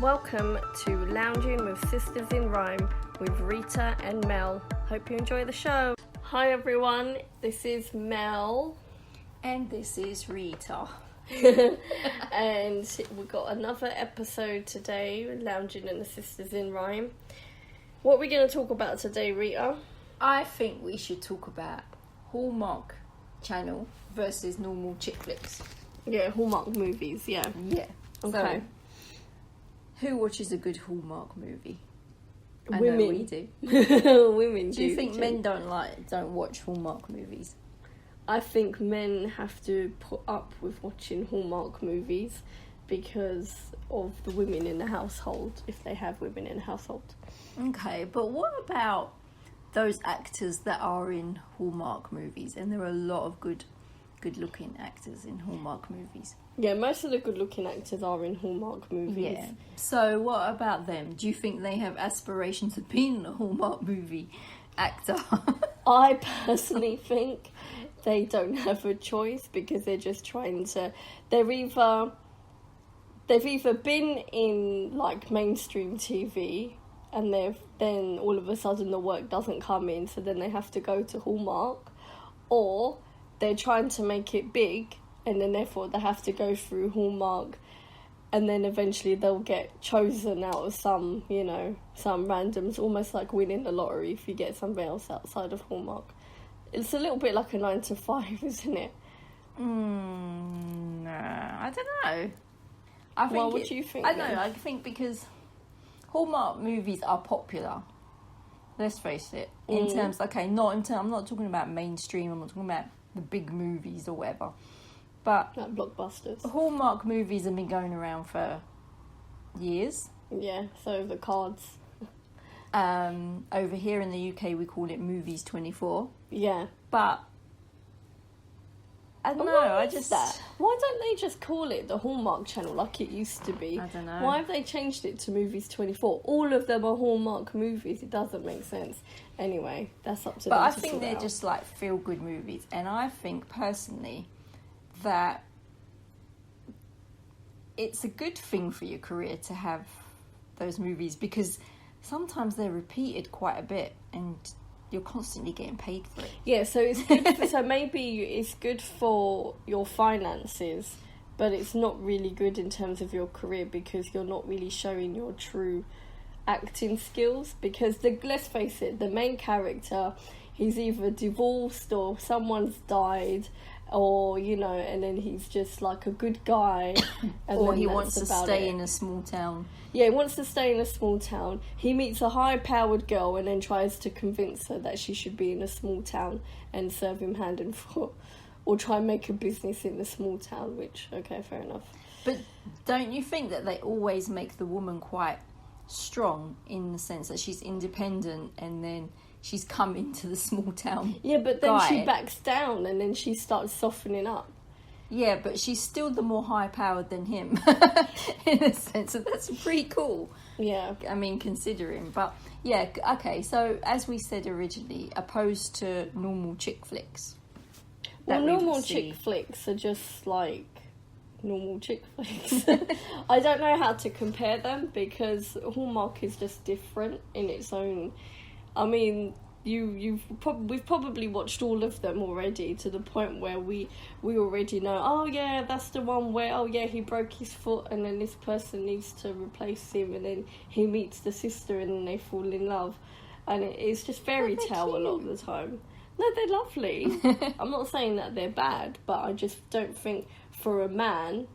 Welcome to Lounging with Sisters in Rhyme with Rita and Mel. Hope you enjoy the show. Hi everyone, this is Mel. And this is Rita. And we've got another episode today, Lounging and the Sisters in Rhyme. What are we going to talk about today, Rita? I think we should talk about Hallmark channel versus normal chick flicks. Yeah, Hallmark movies, yeah. Yeah. Okay. So, who watches a good Hallmark movie? I Women. know we do. Women Do you think men don't watch Hallmark movies? I think men have to put up with watching Hallmark movies because of the women in the household, if they have women in the household. Okay, but what about those actors that are in Hallmark movies? And there are a lot of good-looking actors in Hallmark movies. Yeah, most of the good-looking actors are in Hallmark movies. Yeah. So what about them? Do you think they have aspirations of being a Hallmark movie actor? I personally think they don't have a choice because they're just trying to... They've either been in, like, mainstream TV and then all of a sudden the work doesn't come in, so then they have to go to Hallmark, or they're trying to make it big and then therefore they have to go through Hallmark, and then eventually they'll get chosen out of some randoms, almost like winning the lottery if you get somebody else outside of Hallmark. It's a little bit like a 9 to 5, isn't it? No, I don't know. What do you think? I don't know. I think because Hallmark movies are popular. Let's face it. In terms, I'm not talking about mainstream. I'm not talking about the big movies or whatever. But like blockbusters. Hallmark movies have been going around for years. Yeah, so the cards. Over here in the UK, we call it Movies 24. Yeah. But I don't know. Why don't they just call it the Hallmark channel like it used to be? I don't know. Why have they changed it to Movies 24? All of them are Hallmark movies. It doesn't make sense. Anyway, that's up to them. But I think they're just like feel-good movies. And I think, personally, that it's a good thing for your career to have those movies because sometimes they're repeated quite a bit and you're constantly getting paid for it. Yeah, so it's good. So maybe it's good for your finances, but it's not really good in terms of your career because you're not really showing your true acting skills. Because let's face it, the main character, he's either divorced or someone's died, or and then he's just like a good guy, and or then he wants to stay in a small town. Yeah, he wants to stay in a small town. He meets a high-powered girl and then tries to convince her that she should be in a small town and serve him hand and foot, or try and make a business in the small town, which, okay, fair enough. But don't you think that they always make the woman quite strong in the sense that she's independent and then she's come into the small town? Yeah, but then she backs down and then she starts softening up. Yeah, but she's still the more high-powered than him, in a sense. So that's pretty cool. Yeah. I mean, considering. But, yeah, okay. So, as we said originally, opposed to normal chick flicks. Well, normal chick flicks are just like normal chick flicks. I don't know how to compare them because Hallmark is just different in its own... I mean... We've probably watched all of them already to the point where we already know, oh yeah, that's the one where, oh yeah, he broke his foot and then this person needs to replace him and then he meets the sister and then they fall in love, and it's just fairy tale a lot of the time. No, they're lovely. I'm not saying that they're bad, but I just don't think for a man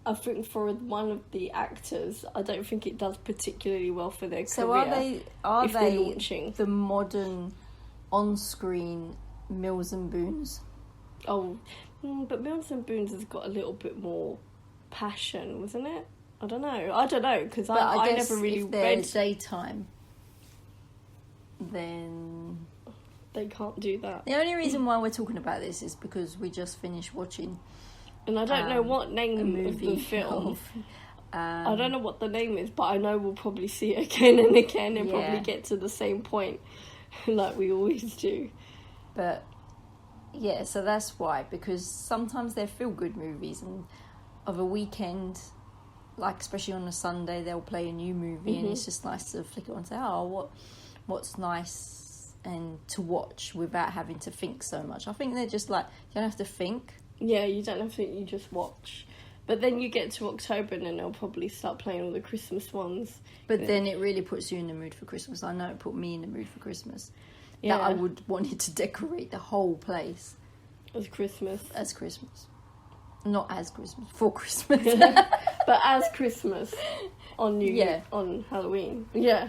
I think for one of the actors, I don't think it does particularly well for their career. So are they launching the modern on-screen Mills and Boons? Oh, but Mills and Boons has got a little bit more passion, wasn't it? I don't know because I never really read daytime. Then they can't do that. The only reason why we're talking about this is because we just finished watching. And I don't know what name of the film. I don't know what the name is, but I know we'll probably see it again and again and probably get to the same point like we always do. But, yeah, so that's why. Because sometimes they're feel-good movies and of a weekend like, especially on a Sunday, they'll play a new movie, and it's just nice to flick it on and say, oh, what's nice and to watch without having to think so much. I think they're just like, you don't have to think. Yeah, you don't have to think, you just watch. But then you get to October and then they'll probably start playing all the Christmas ones. But then it really puts you in the mood for Christmas. I know it put me in the mood for Christmas. Yeah. That I would wanted to decorate the whole place. As Christmas. As Christmas. Not as Christmas. For Christmas. But as Christmas. On Halloween. Yeah.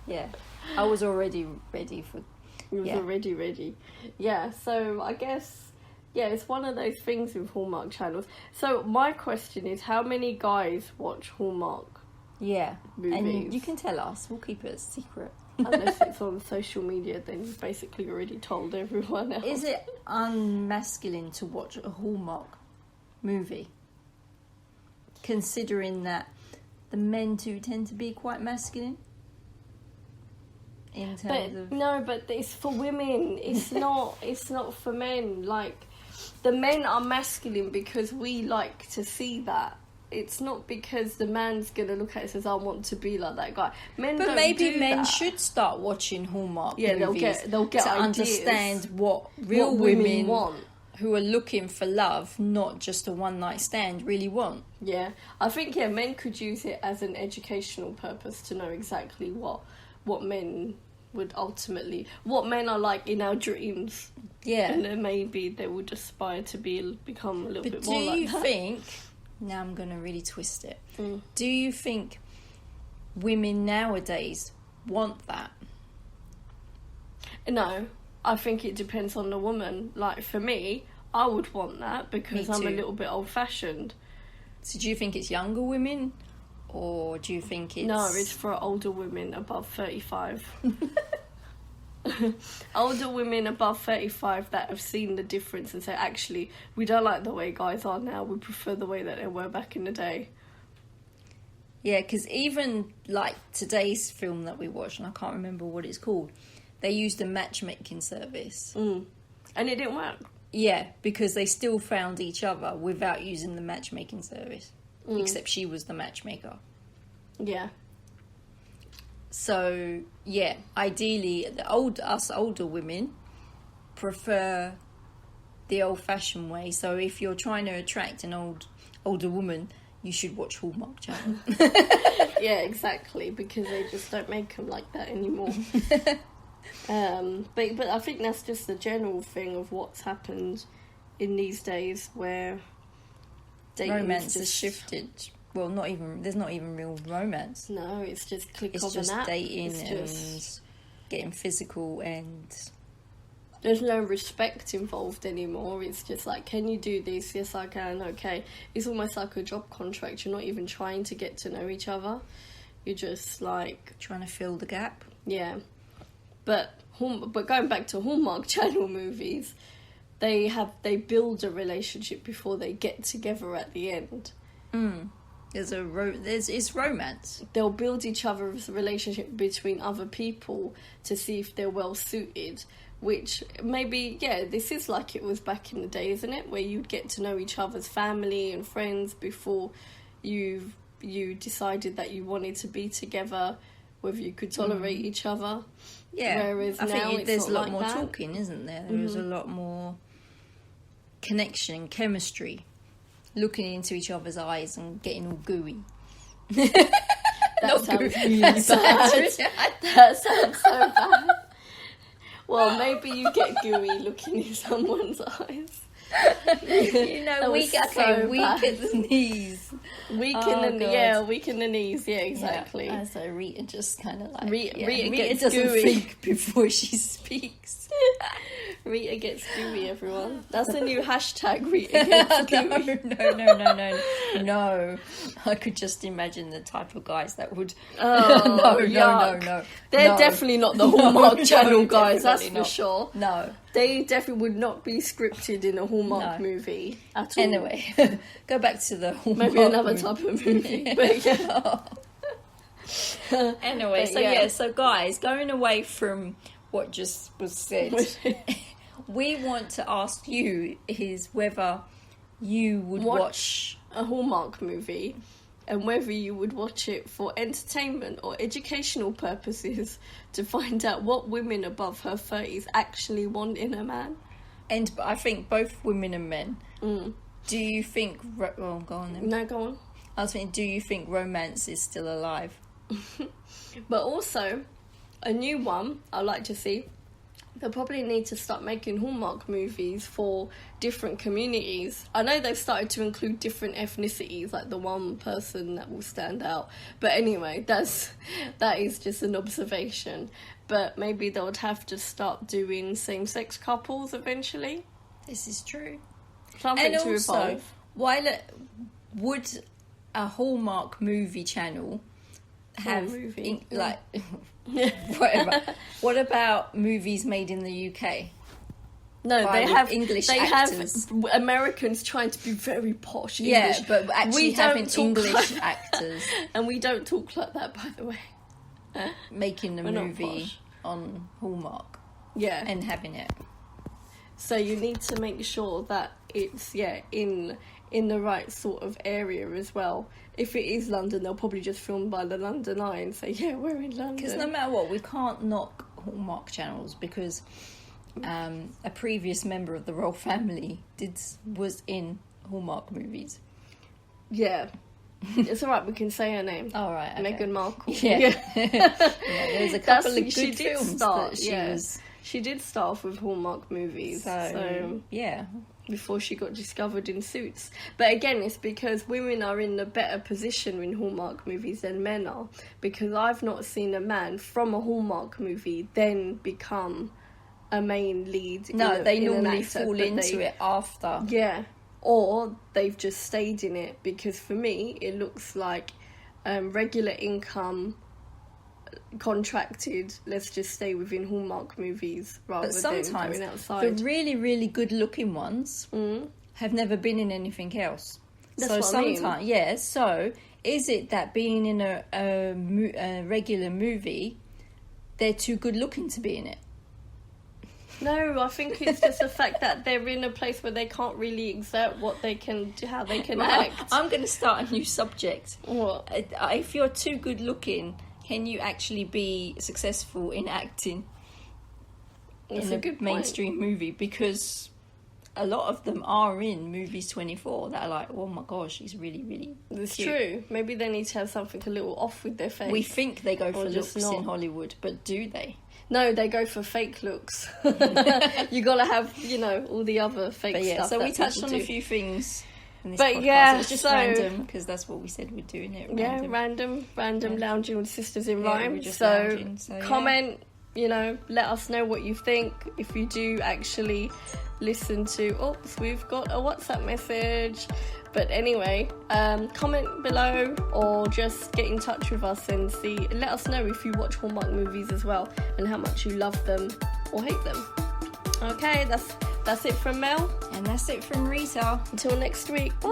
Yeah. I was already ready for... You was already ready. Yeah, so I guess... Yeah, it's one of those things with Hallmark channels. So my question is, how many guys watch Hallmark movies? And you can tell us. We'll keep it a secret. Unless it's on social media, then you've basically already told everyone else. Is it unmasculine to watch a Hallmark movie? Considering that the men too tend to be quite masculine? In terms of... No, but it's for women. It's not for men. Like, the men are masculine because we like to see that. It's not because the man's going to look at it and says, I want to be like that guy. Men but don't maybe do men that. should start watching Hallmark movies. They'll get to ideas understand what real women want. Who are looking for love, not just a one-night stand, really want. Yeah. I think, men could use it as an educational purpose to know exactly what men would ultimately... What men are like in our dreams. Yeah. And then maybe they would aspire to become a little bit more like that. Do you think... Now I'm going to really twist it. Do you think women nowadays want that? No, I think it depends on the woman. Like, for me, I would want that because I'm a little bit old-fashioned. So do you think it's younger women? Or do you think it's... No, it's for older women above 35. Older women above 35 that have seen the difference and say, actually, we don't like the way guys are now. We prefer the way that they were back in the day. Yeah, because even like today's film that we watched, and I can't remember what it's called, they used a matchmaking service. And it didn't work. Yeah, because they still found each other without using the matchmaking service. Except she was the matchmaker. Yeah. So, yeah, ideally, us older women prefer the old-fashioned way. So if you're trying to attract an older woman, you should watch Hallmark Channel. Yeah, exactly, because they just don't make them like that anymore. But I think that's just the general thing of what's happened in these days where romance has shifted. Well, there's not even real romance. No, it's just click it's on just an app. Dating and getting physical, and there's no respect involved anymore. It's just like, can you do this? Yes, I can. Okay. It's almost like a job contract. You're not even trying to get to know each other. You're just like trying to fill the gap. Yeah. But going back to Hallmark Channel movies, they build a relationship before they get together at the end. It's romance. They'll build each other's relationship between other people to see if they're well suited. Which maybe, this is like it was back in the day, isn't it? Where you'd get to know each other's family and friends before you decided that you wanted to be together, whether you could tolerate each other. Yeah, whereas I now think there's a lot like more that. talking, isn't there? There's a lot more connection, chemistry, looking into each other's eyes and getting all gooey. That sounds really bad. That sounds so bad. Well, maybe you get gooey looking in someone's eyes. Weak at the knees. Weak in the knees. Yeah, exactly. Yeah. So Rita just kind of like Rita doesn't gooey. think before she speaks. Rita gets gooey, everyone. That's a new hashtag. Rita gets gooey. No. I could just imagine the type of guys that would. No. They're definitely not the Hallmark Channel guys. That's for sure. No. They definitely would not be scripted in a Hallmark movie at all. Anyway, go back to the Hallmark maybe another type of movie. But yeah. Anyway, so guys, going away from what just was said, we want to ask you is whether you would watch a Hallmark movie and whether you would watch it for entertainment or educational purposes to find out what women above her 30s actually want in a man. And I think both women and men. Do you think... Well, go on then. No, go on. I was thinking, do you think romance is still alive? But also, a new one I'd like to see. They'll probably need to start making Hallmark movies for different communities. I know they've started to include different ethnicities, like the one person that will stand out. But anyway, that is just an observation. But maybe they would have to start doing same-sex couples eventually. This is true. Something and to also, evolve. Would a Hallmark movie channel have whatever? What about movies made in the UK? No, they have English actors. Have Americans trying to be very posh English. Yeah, but actually having English like actors. And we don't talk like that, by the way. Making the movie on Hallmark. Yeah. And having it. So you need to make sure that it's, in the right sort of area as well. If it is London, they'll probably just film by the London Eye and say, yeah, we're in London. Because no matter what, we can't knock Hallmark channels because a previous member of the royal family was in Hallmark movies. Yeah. It's alright, we can say her name. All right, okay. Meghan Markle. Yeah. There's a couple of good films that she was... She did start off with Hallmark movies. So yeah. Before she got discovered in Suits. But again, it's because women are in a better position in Hallmark movies than men are. Because I've not seen a man from a Hallmark movie then become a main lead. No, they normally fall into it after. Yeah. Or they've just stayed in it. Because for me, it looks like regular income, contracted, let's just stay within Hallmark movies rather than going outside. The really, really good looking ones have never been in anything else. That's so what sometimes, I mean. yeah. So is it that being in a regular movie, they're too good looking to be in it? No, I think it's just the fact that they're in a place where they can't really exert what they can do, how they can act. I'm going to start a new subject. What? If you're too good looking, can you actually be successful in acting in a mainstream movie? Because a lot of them are in Movies 24 that are like, oh my gosh, she's really, really It's cute. Maybe they need to have something a little off with their face. We think they go for looks in Hollywood, but do they? No, they go for fake looks. You got to have, all the other fake stuff. So we touched on a few things in this but podcast. Yeah, it's just random because that's what we said we're doing it. Random lounging with Sisters in Rhyme. Just so lounging, comment, let us know what you think. If you do actually listen to, we've got a WhatsApp message. But anyway, comment below or just get in touch with us and let us know if you watch Hallmark movies as well and how much you love them or hate them. Okay, that's it from Mel. And that's it from Rita. Until next week. Bye.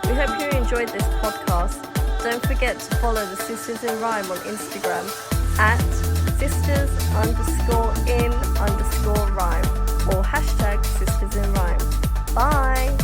We hope you enjoyed this podcast. Don't forget to follow the Sisters in Rhyme on Instagram at sisters_in_rhyme or #Sisters in Rhyme. Bye.